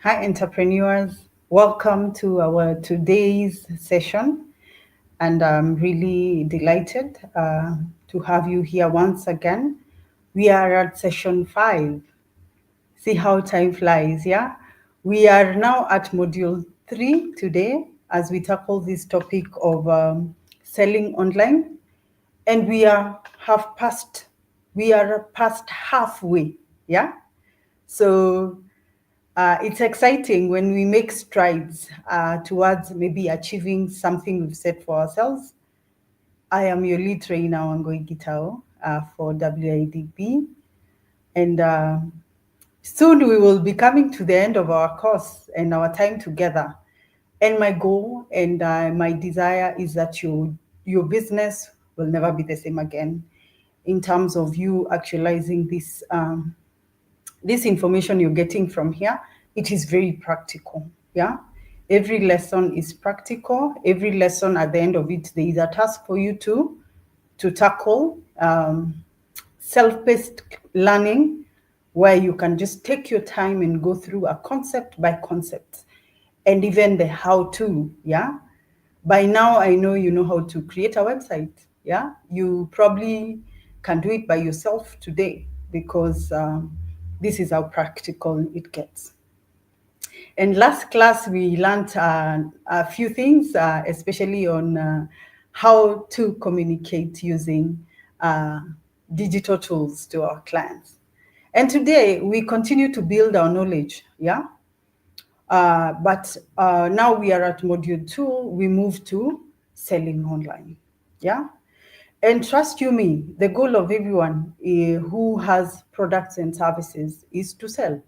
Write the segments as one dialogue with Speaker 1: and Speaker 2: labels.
Speaker 1: Hi, entrepreneurs. Welcome to our today's session. And I'm really delighted to have you here once again. We are at session 5. See how time flies, yeah? We are now at module 3 today as we tackle this topic of selling online. And we are past halfway, yeah? So it's exciting when we make strides towards maybe achieving something we've set for ourselves. I am your lead trainer, Wangoi Gitao, for WIDP. And soon we will be coming to the end of our course and our time together. And my goal and my desire is that your business will never be the same again in terms of you actualizing this information you're getting from here. It is very practical. Yeah. Every lesson is practical. Every lesson at the end of it, there is a task for you to tackle. Self-paced learning where you can just take your time and go through a concept by concept and even the how to. Yeah. By now, I know you know how to create a website. Yeah. You probably can do it by yourself today because this is how practical it gets. In last class, we learned a few things, especially on how to communicate using digital tools to our clients. And today, we continue to build our knowledge, yeah? But now we are at module 2, we move to selling online, yeah? And trust you me, the goal of everyone who has products and services is to sell.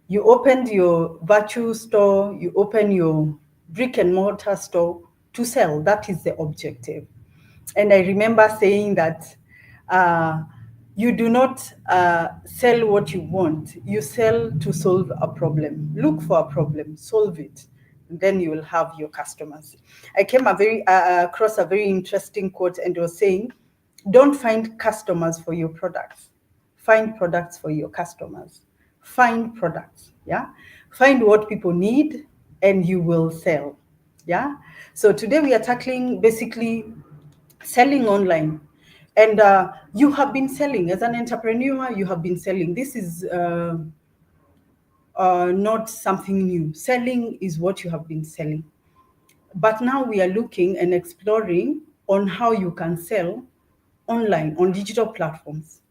Speaker 1: You opened your virtual store, you open your brick and mortar store to sell. That is the objective. And I remember saying that uh, you do not sell what you want, you sell to solve a problem. Look for a problem, solve it, and then you will have your customers. I came across a very interesting quote, and it was saying, don't find customers for your products, find products for your customers. Find products, yeah? Find what people need and you will sell, yeah? So today we are tackling basically selling online. And you have been selling as an entrepreneur, you have been selling. This is not something new. Selling is what you have been selling. But now we are looking and exploring on how you can sell online on digital platforms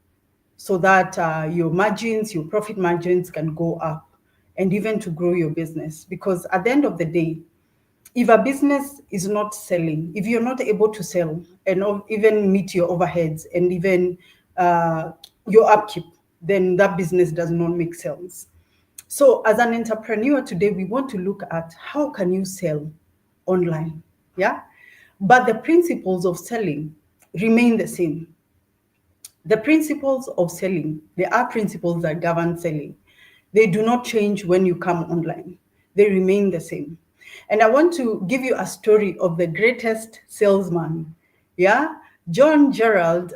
Speaker 1: so that your margins, your profit margins can go up and even to grow your business. Because at the end of the day, if a business is not selling, if you're not able to sell and even meet your overheads and even your upkeep, then that business does not make sense. So as an entrepreneur today, we want to look at how can you sell online, yeah? But the principles of selling remain the same. The principles of selling, there are principles that govern selling. They do not change when you come online. They remain the same. And I want to give you a story of the greatest salesman. Yeah, Joe Gerald.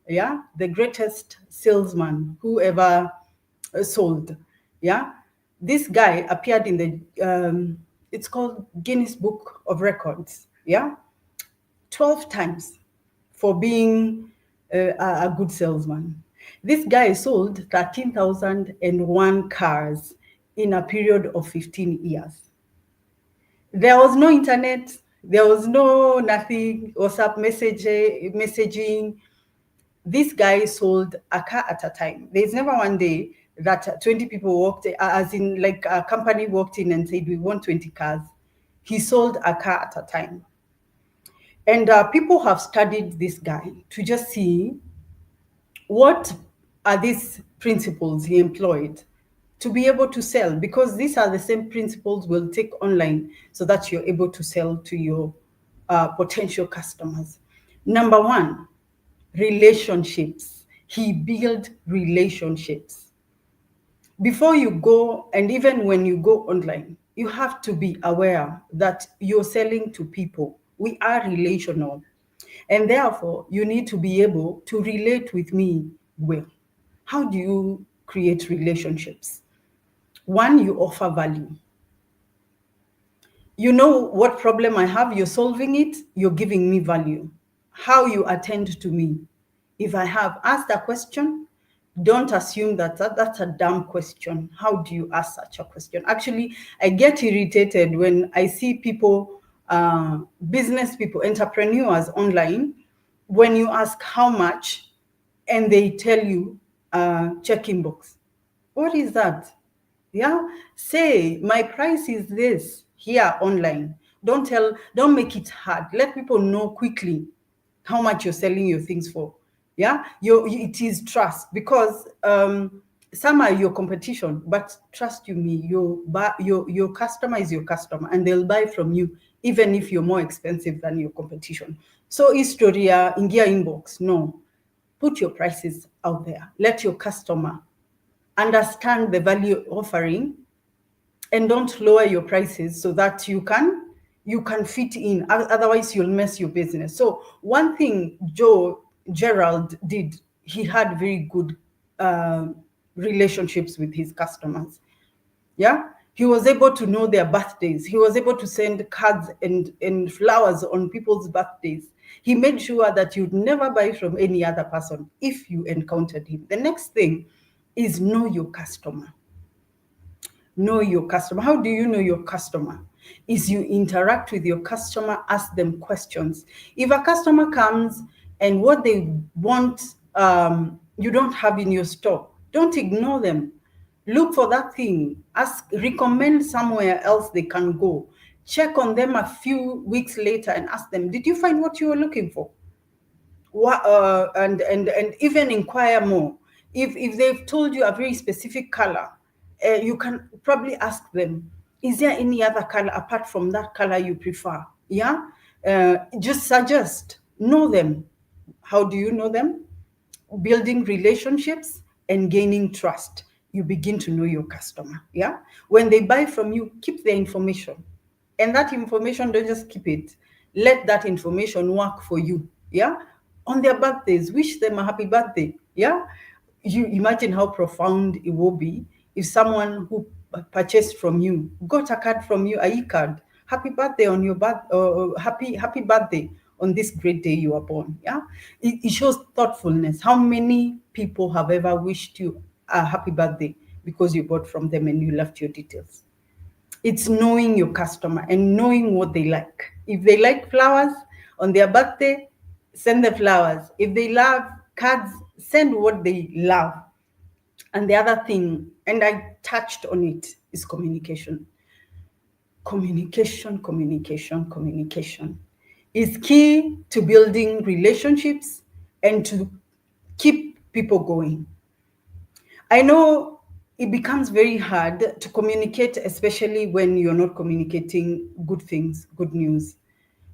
Speaker 1: Yeah, the greatest salesman who ever sold. Yeah, this guy appeared in it's called Guinness Book of Records. Yeah, 12 times for being a good salesman. This guy sold 13,001 cars in a period of 15 years. There was no internet, there was no nothing, WhatsApp messaging. This guy sold a car at a time. There's never one day that 20 people walked, as in like a company walked in and said, we want 20 cars. He sold a car at a time. And people have studied this guy to just see what are these principles he employed to be able to sell, because these are the same principles we'll take online so that you're able to sell to your potential customers. Number one, relationships. He built relationships. Before you go, and even when you go online, you have to be aware that you're selling to people. We are relational. And therefore, you need to be able to relate with me well. How do you create relationships? One, you offer value. You know what problem I have, you're solving it, you're giving me value. How you attend to me. If I have asked a question, don't assume that's a dumb question. How do you ask such a question? Actually, I get irritated when I see people, business people, entrepreneurs online, when you ask how much and they tell you check inbox. What is that? Yeah, say my price is this here online. Don't make it hard. Let people know quickly how much you're selling your things for. Yeah, it is trust, because some are your competition, but trust you me, your customer is your customer, and they'll buy from you even if you're more expensive than your competition. So historia ingia inbox, no, put your prices out there. Let your customer understand the value offering, and don't lower your prices so that you can fit in. Otherwise you'll mess your business. So one thing Joe Gerald did, he had very good relationships with his customers. Yeah, he was able to know their birthdays. He was able to send cards and flowers on people's birthdays. He made sure that you'd never buy from any other person if you encountered him. The next thing is know your customer. Know your customer. How do you know your customer? Is you interact with your customer, ask them questions. If a customer comes and what they want you don't have in your stock, don't ignore them. Look for that thing. Recommend somewhere else they can go. Check on them a few weeks later and ask them, did you find what you were looking for? And even inquire more. If they've told you a very specific color, you can probably ask them, is there any other color apart from that color you prefer? Yeah, just suggest. Know them. How do you know them? Building relationships and gaining trust. You begin to know your customer. Yeah, when they buy from you, keep their information, and that information, don't just keep it. Let that information work for you. Yeah, on their birthdays, wish them a happy birthday. Yeah, you imagine how profound it will be if someone who purchased from you got a card from you, a e-card, happy birthday on your happy birthday on this great day you were born. Yeah, it shows thoughtfulness. How many people have ever wished you a happy birthday because you bought from them and you left your details? It's knowing your customer and knowing what they like. If they like flowers on their birthday, send the flowers. If they love cards, send what they love. And the other thing, and I touched on it, is communication. Communication is key to building relationships and to keep people going. I know it becomes very hard to communicate, especially when you're not communicating good things, good news.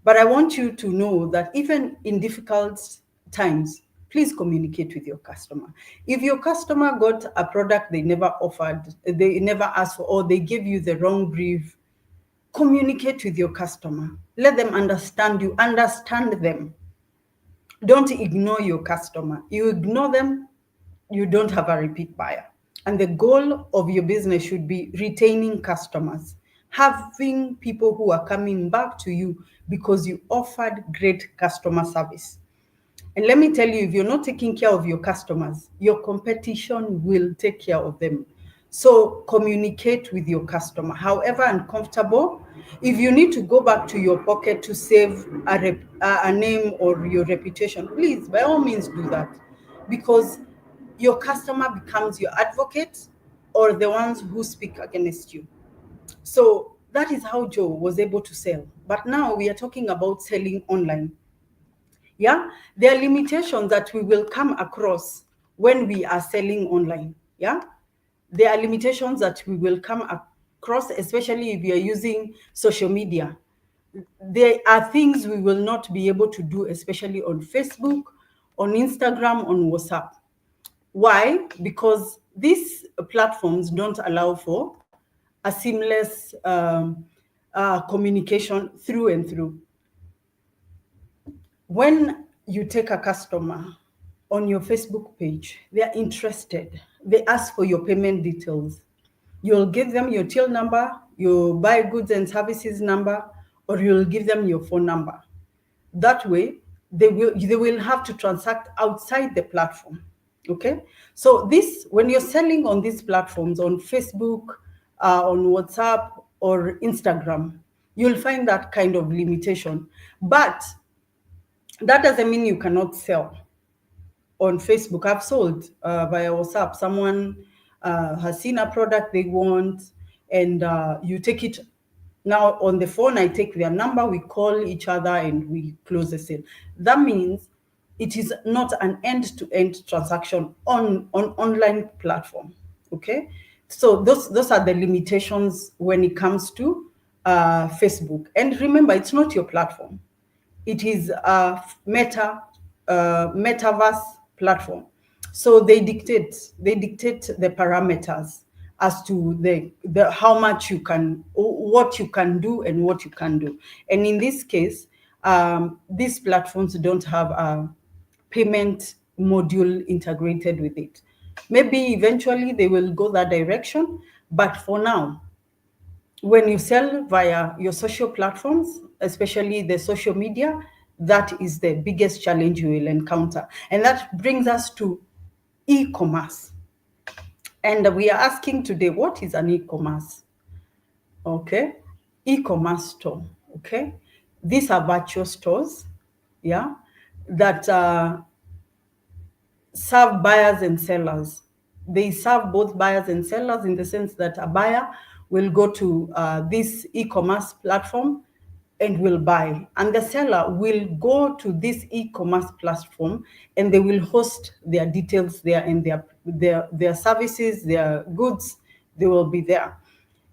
Speaker 1: But I want you to know that even in difficult times, please communicate with your customer. If your customer got a product they never offered, they never asked for, or they gave you the wrong brief, communicate with your customer. Let them understand you, understand them. Don't ignore your customer. You ignore them, you don't have a repeat buyer. And the goal of your business should be retaining customers, having people who are coming back to you because you offered great customer service. And let me tell you, if you're not taking care of your customers, your competition will take care of them. So communicate with your customer, however uncomfortable. If you need to go back to your pocket to save a name or your reputation, please, by all means, do that, because your customer becomes your advocate or the ones who speak against you. So that is how Joe was able to sell. But now we are talking about selling online. Yeah, there are limitations that we will come across when we are selling online. Yeah, there are limitations that we will come across, especially if you're using social media. There are things we will not be able to do, especially on Facebook, on Instagram, on WhatsApp. Why? Because these platforms don't allow for a seamless communication through and through. When you take a customer on your Facebook page, they are interested. They ask for your payment details. You'll give them your till number, your buy goods and services number, or you'll give them your phone number. That way, they will have to transact outside the platform. Okay, so this, when you're selling on these platforms, on Facebook, on WhatsApp or Instagram, you'll find that kind of limitation. But that doesn't mean you cannot sell on Facebook. I've sold via WhatsApp. Someone has seen a product they want, and you take it. Now on the phone, I take their number, we call each other, and we close the sale. That means it is not an end-to-end transaction on online platform. Okay, so those are the limitations when it comes to Facebook. And remember, it's not your platform. It is a metaverse platform. So they dictate the parameters as to the how much you can, what you can do and what you can do. And in this case, these platforms don't have a payment module integrated with it. Maybe eventually they will go that direction, but for now, when you sell via your social platforms, especially the social media, that is the biggest challenge you will encounter. And that brings us to e-commerce. And we are asking today, what is an e-commerce? Okay, e-commerce store. Okay, these are virtual stores, yeah, that serve buyers and sellers. They serve both buyers and sellers in the sense that a buyer will go to this e-commerce platform and will buy, and the seller will go to this e-commerce platform and they will host their details there, and their services, their goods, they will be there,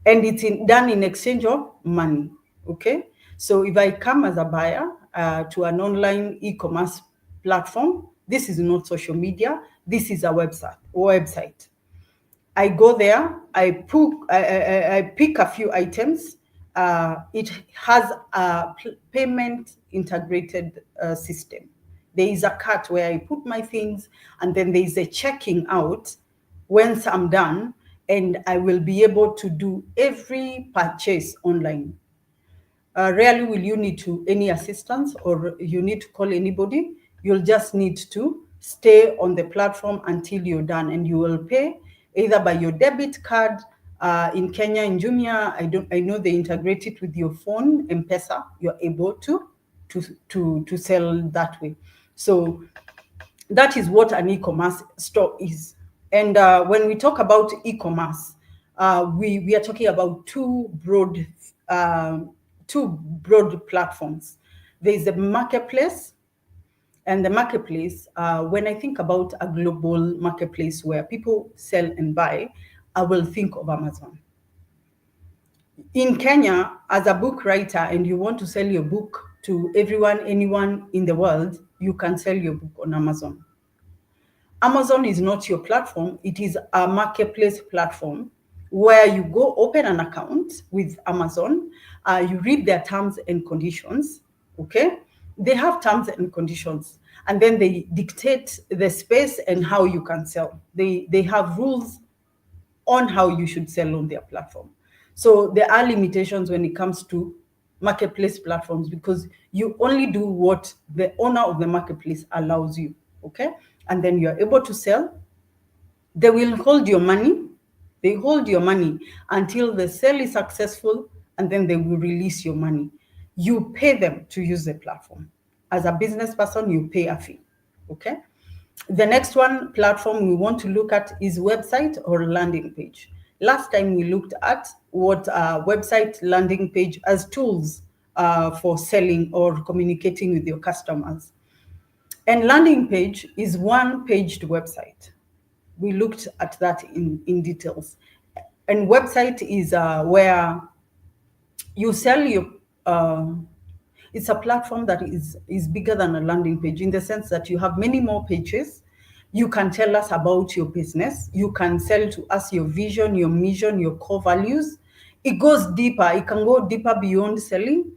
Speaker 1: and it's done in exchange of money. Okay, so if I come as a buyer to an online e-commerce platform, this is not social media, this is a website. I go there, I pick a few items. It has a payment integrated system. There is a cart where I put my things, and then there is a checking out once I'm done, and I will be able to do every purchase online. Rarely will you need any assistance, or you need to call anybody. You'll just need to stay on the platform until you're done, and you will pay either by your debit card. In Kenya, in Jumia, I know they integrate it with your phone, M-Pesa. You're able to sell that way. So that is what an e-commerce store is. And when we talk about e-commerce, we are talking about two broad platforms. There is the marketplace, and the marketplace, when I think about a global marketplace where people sell and buy, I will think of Amazon. In Kenya, as a book writer, and you want to sell your book to everyone, anyone in the world, you can sell your book on Amazon. Amazon is not your platform. It is a marketplace platform where you go open an account with Amazon. You read their terms and conditions. Okay, they have terms and conditions, and then they dictate the space and how you can sell. They have rules on how you should sell on their platform. So there are limitations when it comes to marketplace platforms, because you only do what the owner of the marketplace allows you. Okay, and then you're able to sell. They will hold your money. They hold your money until the sale is successful, and then they will release your money. You pay them to use the platform. As a business person, you pay a fee. Okay. The next one platform we want to look at is website or landing page. Last time we looked at what website, landing page as tools for selling or communicating with your customers. And landing page is one-paged website. We looked at that in details. And website is where you sell your, it's a platform that is bigger than a landing page, in the sense that you have many more pages. You can tell us about your business. You can sell to us your vision, your mission, your core values. It goes deeper. It can go deeper beyond selling.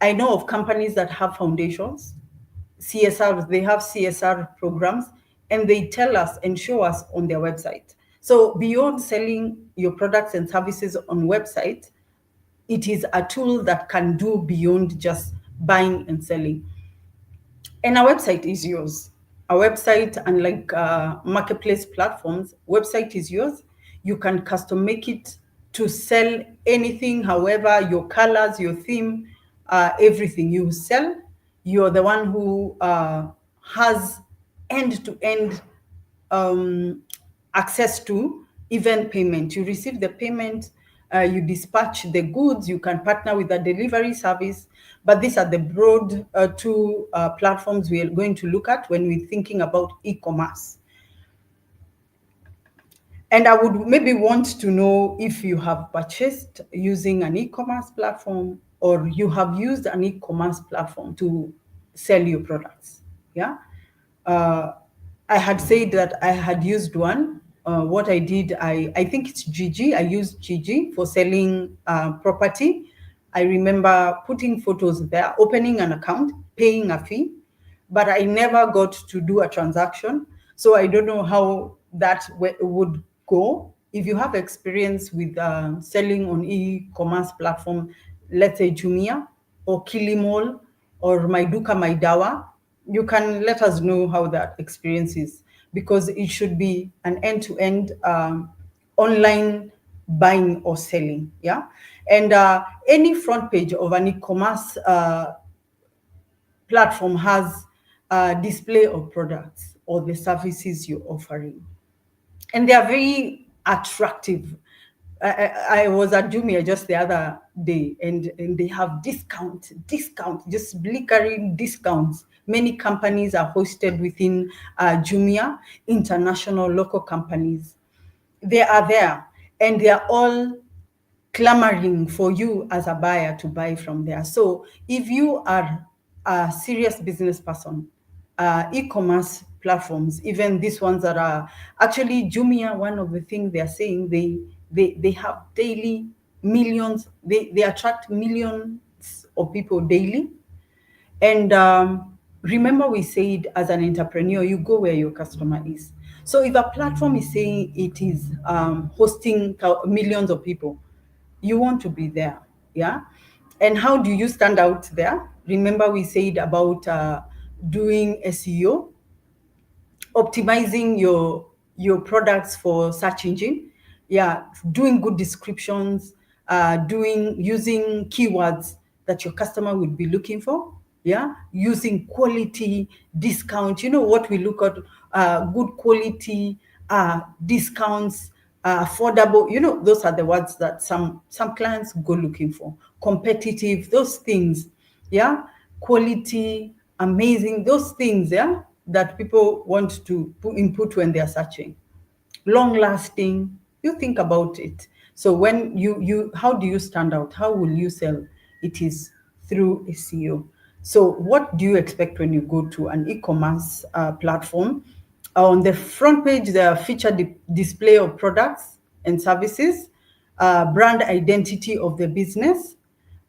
Speaker 1: I know of companies that have foundations, CSR, they have CSR programs, and they tell us and show us on their website. So beyond selling your products and services on website, it is a tool that can do beyond just buying and selling. And our website is yours. Our website, unlike marketplace platforms, website is yours. You can custom make it to sell anything, however, your colors, your theme, everything you sell. You're the one who has end-to-end access to even payment. You receive the payment, you dispatch the goods, you can partner with a delivery service. But these are the broad two platforms we are going to look at when we're thinking about e-commerce. And I would maybe want to know if you have purchased using an e-commerce platform, or you have used an e-commerce platform to sell your products. Yeah. I had said that I had used one. What I did, I think it's Gigi. I used Gigi for selling property. I remember putting photos there, opening an account, paying a fee, but I never got to do a transaction. So I don't know how that would go. If you have experience with selling on e-commerce platform, let's say Jumia or Kilimall or Maiduka Maidawa, you can let us know how that experience is, because it should be an end-to-end online buying or selling. Yeah. And any front page of an e-commerce platform has a display of products or the services you're offering, and they are very attractive. I was at Jumia just the other day, and they have discount, just blinkering discounts. Many companies are hosted within Jumia, international, local companies. They are there, and they are all clamoring for you as a buyer to buy from there. So if you are a serious business person, e-commerce platforms, even these ones that are actually Jumia, one of the things they are saying, they have daily millions, they attract millions of people daily. And remember, we said as an entrepreneur, you go where your customer is. So if a platform is saying it is hosting millions of people, you want to be there. Yeah. And how do you stand out there? Remember, we said about doing SEO, optimizing your products for search engine. Yeah, doing good descriptions, doing using keywords that your customer would be looking for. Yeah, using quality, discount. You know what we look at, good quality, discounts, affordable. You know, those are the words that some clients go looking for. Competitive, those things. Yeah, quality, amazing, those things. Yeah, that people want to input when they are searching. Long lasting, you think about it. So when you how do you stand out? How will you sell? It is through SEO. So what do you expect when you go to an e-commerce platform? On the front page, there are featured display of products and services, brand identity of the business.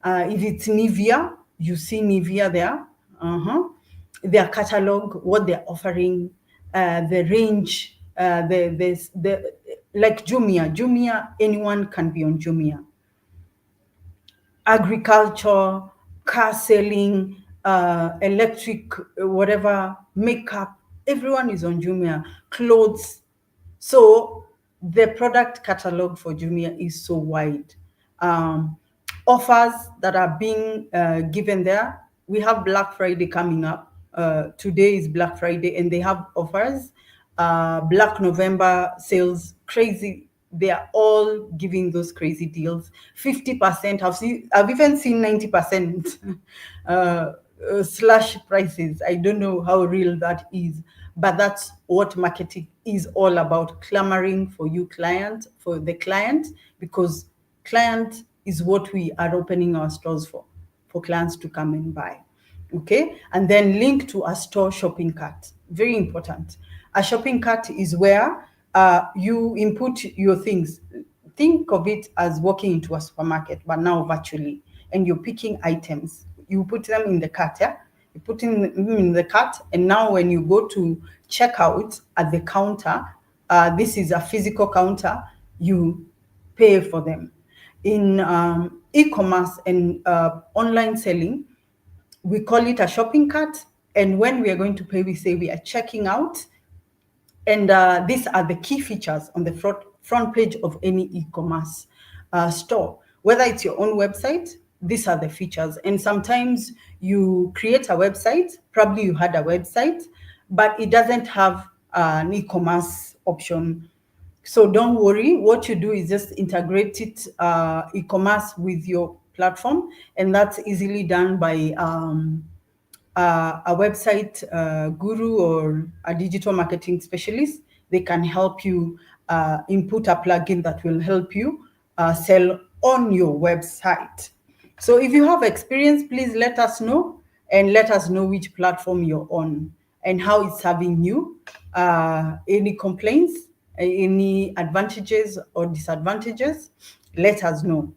Speaker 1: If it's Nivea, you see Nivea there. Their catalog, what they're offering, the range, the like Jumia, anyone can be on Jumia. Agriculture, car selling, electric, whatever, makeup, everyone is on Jumia. Clothes. So the product catalog for Jumia is so wide. Offers that are being given there. We have Black Friday coming up. Today is Black Friday, and they have offers. Black November sales, crazy. They are all giving those crazy deals. 50%. I've even seen 90% slash prices. I don't know how real that is, but that's what marketing is all about: clamoring for you, client, for the client, because client is what we are opening our stores for clients to come and buy. Okay, and then link to a store shopping cart. Very important. A shopping cart is where you input your things. Think of it as walking into a supermarket, but now virtually, and you're picking items. You put them in the cart. Yeah, you put them in the cart, and now when you go to checkout at the counter, this is a physical counter, you pay for them. In e-commerce and online selling, we call it a shopping cart. And when we are going to pay, we say we are checking out. And these are the key features on the front page of any e-commerce store. Whether it's your own website, these are the features. And sometimes you create a website, probably you had a website, but it doesn't have an e-commerce option. So don't worry, what you do is just integrate it, e-commerce with your platform, and that's easily done by a website guru or a digital marketing specialist. They can help you input a plugin that will help you sell on your website. So if you have experience, please let us know, and let us know which platform you're on and how it's serving you. Any complaints, any advantages or disadvantages, let us know.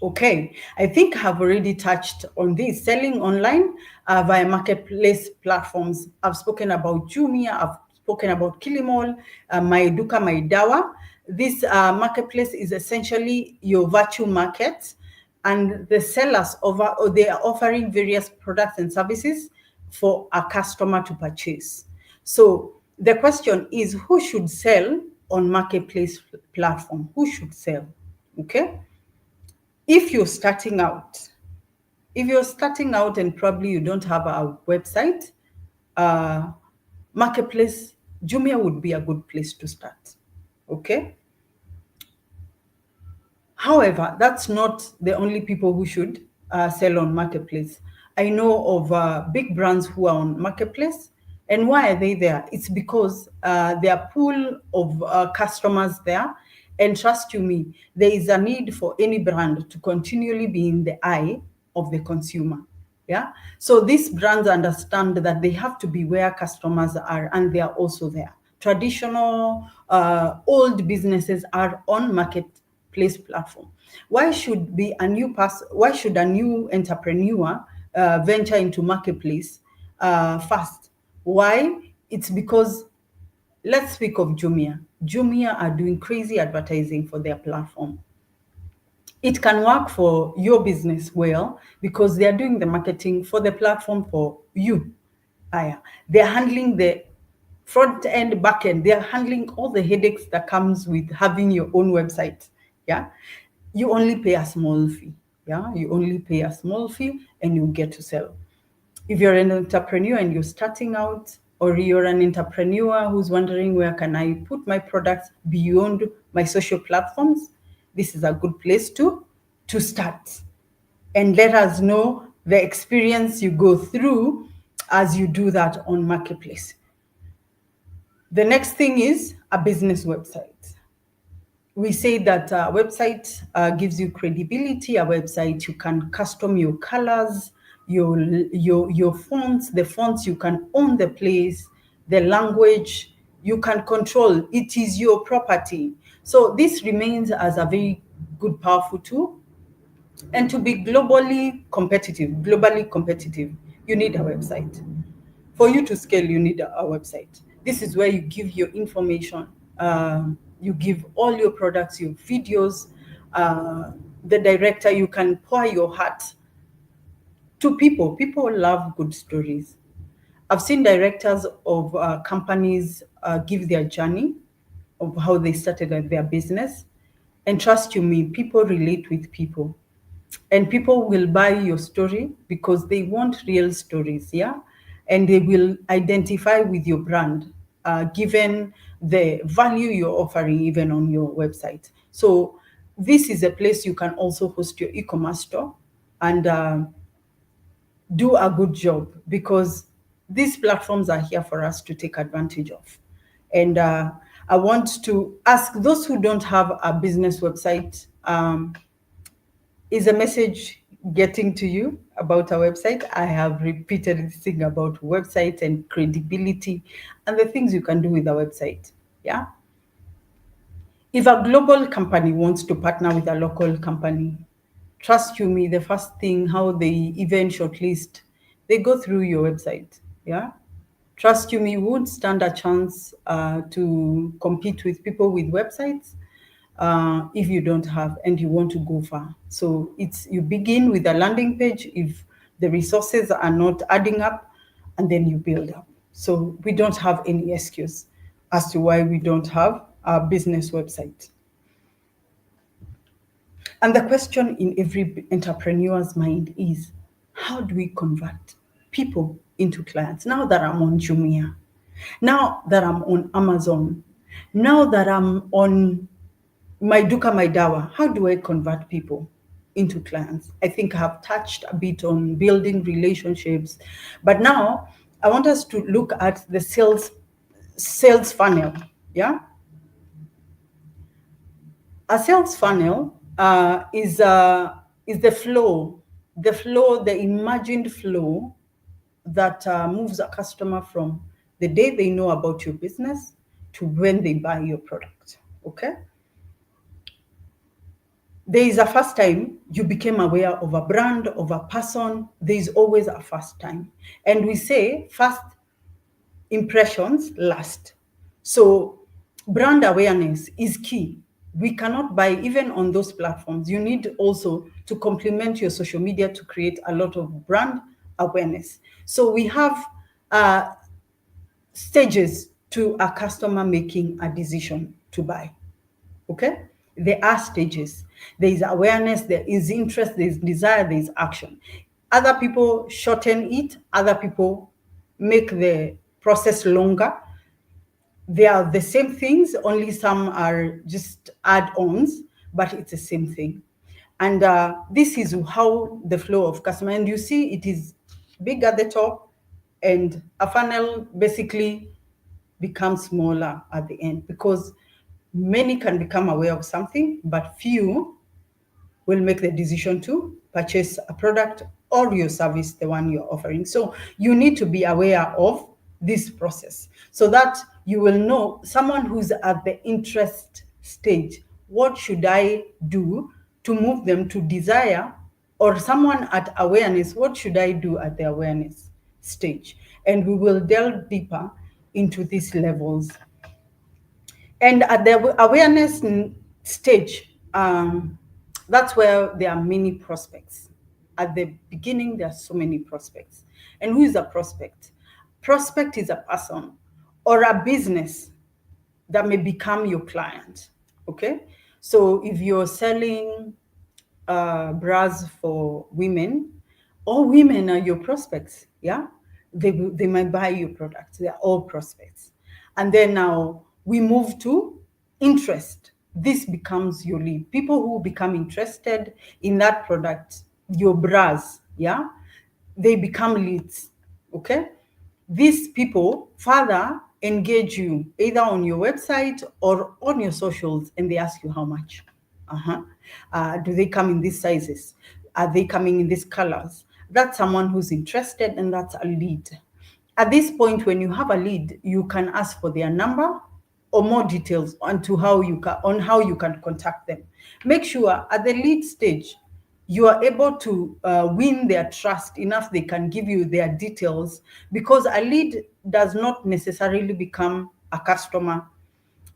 Speaker 1: Okay, I think I've already touched on this. Selling online via marketplace platforms. I've spoken about Jumia, I've spoken about Kilimall, MyDuka, MyDawa. This marketplace is essentially your virtual market, and the sellers they are offering various products and services for a customer to purchase. So the question is, who should sell on marketplace platform? Who should sell? Okay. If you're starting out, and probably you don't have a website, marketplace, Jumia would be a good place to start. Okay. However, that's not the only people who should sell on marketplace. I know of big brands who are on marketplace. And why are they there? It's because there are pool of customers there. And trust you me, there is a need for any brand to continually be in the eye of the consumer. Yeah. So these brands understand that they have to be where customers are, and they are also there. Traditional old businesses are on marketplace platform. Why should a new entrepreneur venture into marketplace first? Why? It's because, let's speak of Jumia. Jumia are doing crazy advertising for their platform. It can work for your business well because they are doing the marketing for the platform for you. They're handling the front end, back end. They're handling all the headaches that comes with having your own website. Yeah. You only pay a small fee. Yeah. You only pay a small fee and you get to sell. If you're an entrepreneur and you're starting out, or you're an entrepreneur who's wondering, where can I put my products beyond my social platforms, this is a good place to start. And let us know the experience you go through as you do that on marketplace. The next thing is a business website. We say that a website gives you credibility. A website, you can custom your colors, your fonts. The fonts, you can own the place. The language, you can control. It is your property. So this remains as a very good, powerful tool. And to be globally competitive, you need a website. For you to scale, you need a website. This is where you give your information. You give all your products, your videos. The director, you can pour your heart to people. People love good stories. I've seen directors of companies give their journey of how they started their business. And trust you me, people relate with people. And people will buy your story because they want real stories, yeah? And they will identify with your brand, given the value you're offering even on your website. So this is a place you can also host your e-commerce store and do a good job, because these platforms are here for us to take advantage of. And I want to ask those who don't have a business website, is a message getting to you about our website? I have repeated this thing about website and credibility and the things you can do with a website. Yeah. If a global company wants to partner with a local company, trust you me, the first thing, how they even shortlist, they go through your website. Yeah. Trust you me, would stand a chance to compete with people with websites if you don't have and you want to go far. So you begin with a landing page if the resources are not adding up, and then you build up. So we don't have any excuse as to why we don't have a business website. And the question in every entrepreneur's mind is, how do we convert people into clients? Now that I'm on Jumia, now that I'm on Amazon, now that I'm on my Duka My Dawa, how do I convert people into clients? I think I have touched a bit on building relationships, but now I want us to look at the sales funnel. Yeah, a sales funnel is the flow, the imagined flow that moves a customer from the day they know about your business to when they buy your product. Okay. There is a first time you became aware of a brand, of a person. There is always a first time. And we say first impressions last. So brand awareness is key. We cannot buy even on those platforms. You need also to complement your social media to create a lot of brand awareness. So we have stages to a customer making a decision to buy. Okay? There are stages. There is awareness, there is interest, there is desire, there is action. Other people shorten it, other people make the process longer. They are the same things, only some are just add-ons, but it's the same thing. And this is how the flow of customer, and you see it is big at the top, and a funnel basically becomes smaller at the end, because many can become aware of something, but few will make the decision to purchase a product or your service, the one you're offering. So you need to be aware of this process so that you will know, someone who's at the interest stage, what should I do to move them to desire, or someone at awareness, what should I do at the awareness stage? And we will delve deeper into these levels. And at the awareness stage, that's where there are many prospects. At the beginning, there are so many prospects. And who is a prospect? Prospect is a person or a business that may become your client. Okay? So if you're selling bras for women, all women are your prospects. Yeah? They might buy your products. They are all prospects. And then now we move to interest. This becomes your lead. People who become interested in that product, your bras, yeah, they become leads. Okay? These people further engage you either on your website or on your socials, and they ask you how much. Do they come in these sizes? Are they coming in these colors? That's someone who's interested, and that's a lead. At this point, when you have a lead, you can ask for their number or more details on how you can contact them. Make sure at the lead stage, you are able to win their trust enough they can give you their details, because a lead does not necessarily become a customer,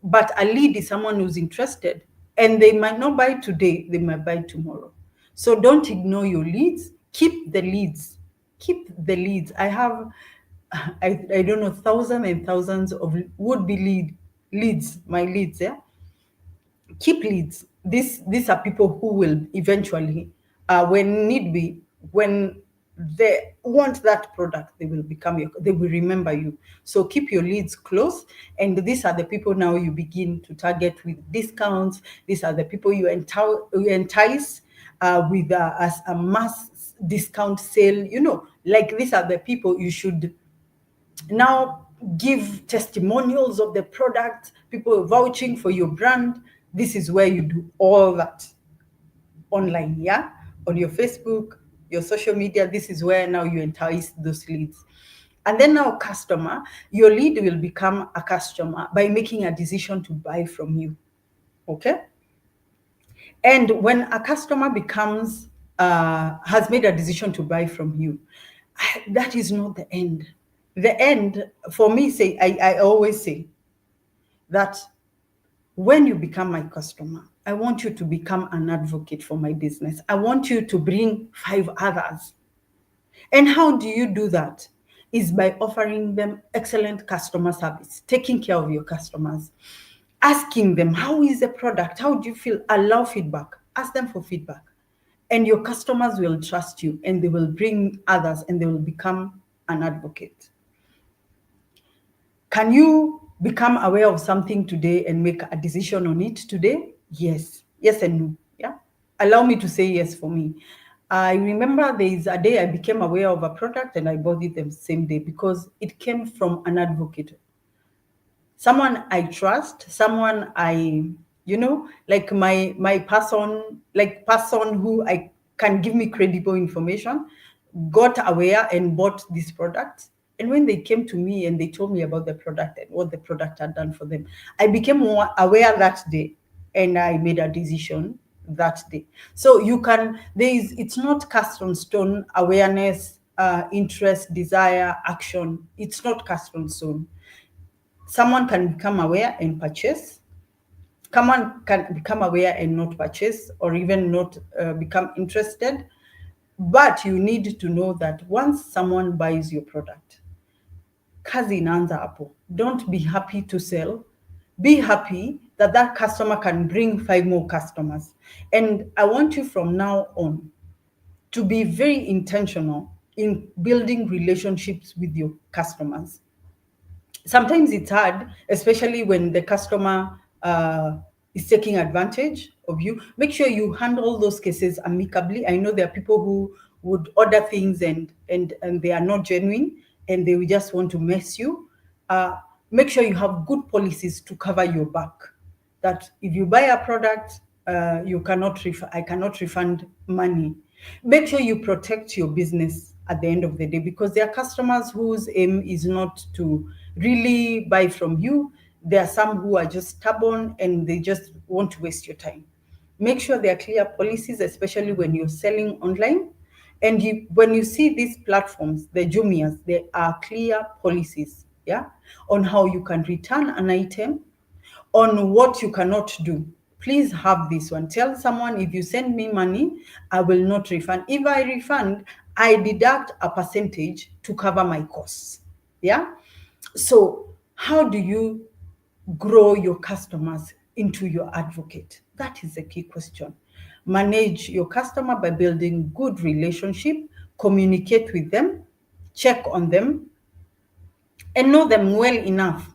Speaker 1: but a lead is someone who's interested, and they might not buy today, they might buy tomorrow. So don't ignore your leads. Keep the leads. I have, I don't know, thousands and thousands of would-be leads, my leads, yeah? Keep leads. These are people who will eventually, when need be, when they want that product, they will remember you. So keep your leads close. And these are the people now you begin to target with discounts. These are the people you entice with as a mass discount sale. Like, these are the people you should now give testimonials of the product, people vouching for your brand. This is where you do all that online, yeah? On your Facebook, your social media, this is where now you entice those leads. And then now customer, your lead will become a customer by making a decision to buy from you, okay? And when a customer has made a decision to buy from you, that is not the end. the end for me, I always say that when you become my customer, I want you to become an advocate for my business. I want you to bring 5 others. And how do you do that? Is by offering them excellent customer service, taking care of your customers, asking them, how is the product? How do you feel? Allow feedback. Ask them for feedback. And your customers will trust you, and they will bring others, and they will become an advocate. Can you become aware of something today and make a decision on it today? Yes. Yes and no. Yeah. Allow me to say yes for me. I remember there is a day I became aware of a product and I bought it the same day because it came from an advocate. Someone I trust, someone I, like my person, like person who I can give me credible information, got aware and bought this product. And when they came to me and they told me about the product and what the product had done for them, I became more aware that day and I made a decision that day. So it's not cast on stone. Awareness, interest, desire, action, it's not cast on stone. Someone can become aware and purchase. Someone can become aware and not purchase, or even not become interested. But you need to know that once someone buys your product, kazi inaanza hapo. Don't be happy to sell. Be happy that that customer can bring 5 more customers. And I want you from now on to be very intentional in building relationships with your customers. Sometimes it's hard, especially when the customer is taking advantage of you. Make sure you handle those cases amicably. I know there are people who would order things and they are not genuine and they will just want to mess you. Make sure you have good policies to cover your back. That if you buy a product, I cannot refund money. Make sure you protect your business at the end of the day, because there are customers whose aim is not to really buy from you. There are some who are just stubborn and they just want to waste your time. Make sure there are clear policies, especially when you're selling online. And when you see these platforms, the Jumias, there are clear policies, yeah, on how you can return an item, on what you cannot do. Please have this one. Tell someone, if you send me money, I will not refund. If I refund, I deduct a percentage to cover my costs. Yeah. So how do you grow your customers into your advocate? That is a key question. Manage your customer by building good relationship, communicate with them, check on them, and know them well enough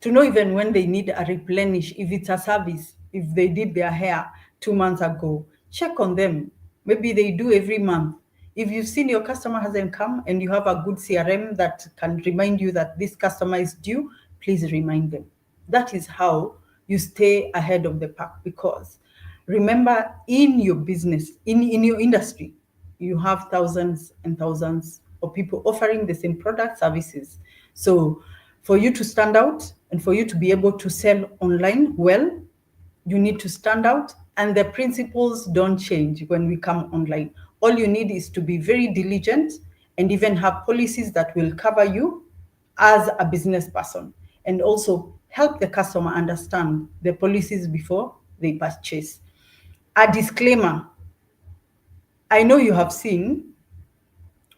Speaker 1: to know even when they need a replenish. If it's a service, if they did their hair 2 months ago, check on them. Maybe they do every month. If you've seen your customer hasn't come and you have a good CRM that can remind you that this customer is due, please remind them. That is how you stay ahead of the pack, because remember, in your business, in your industry, you have thousands and thousands of people offering the same product, services. So for you to stand out and for you to be able to sell online well, you need to stand out, and the principles don't change when we come online. All you need is to be very diligent and even have policies that will cover you as a business person, and also help the customer understand the policies before they purchase. A disclaimer: I know you have seen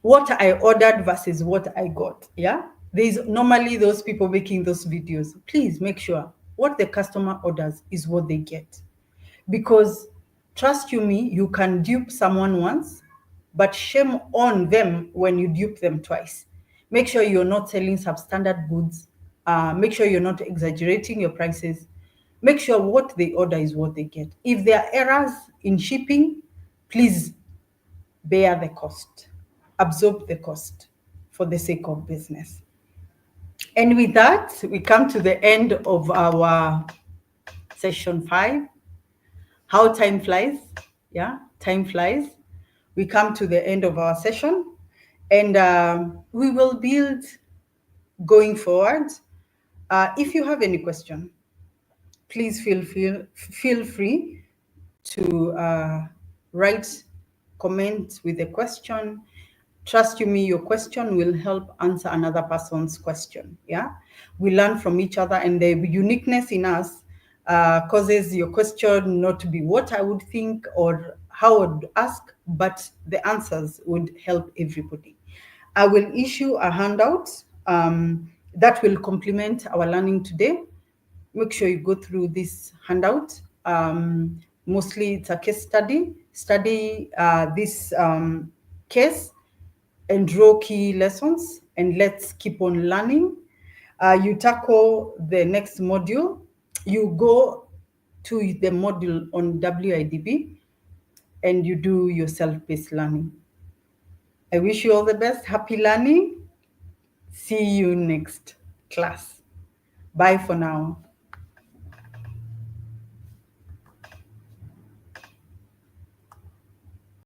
Speaker 1: what I ordered versus what I got. Yeah. There's normally those people making those videos. Please make sure what the customer orders is what they get. Because trust you me, you can dupe someone once, but shame on them when you dupe them twice. Make sure you're not selling substandard goods. Make sure you're not exaggerating your prices. Make sure what they order is what they get. If there are errors in shipping, please bear the cost, absorb the cost for the sake of business. And with that, we come to the end of our session 5. How time flies. Yeah, time flies. We come to the end of our session, and we will build going forward. If you have any question, please feel free to write, comment with a question. Trust you me, your question will help answer another person's question. Yeah, we learn from each other, and the uniqueness in us causes your question not to be what I would think or how I would ask, but the answers would help everybody. I will issue a handout that will complement our learning today. Make sure you go through this handout. Mostly it's a case study. Study this case and draw key lessons, and let's keep on learning. You tackle the next module. You go to the module on WIDB and you do your self-paced learning. I wish you all the best. Happy learning. See you next class. Bye for now.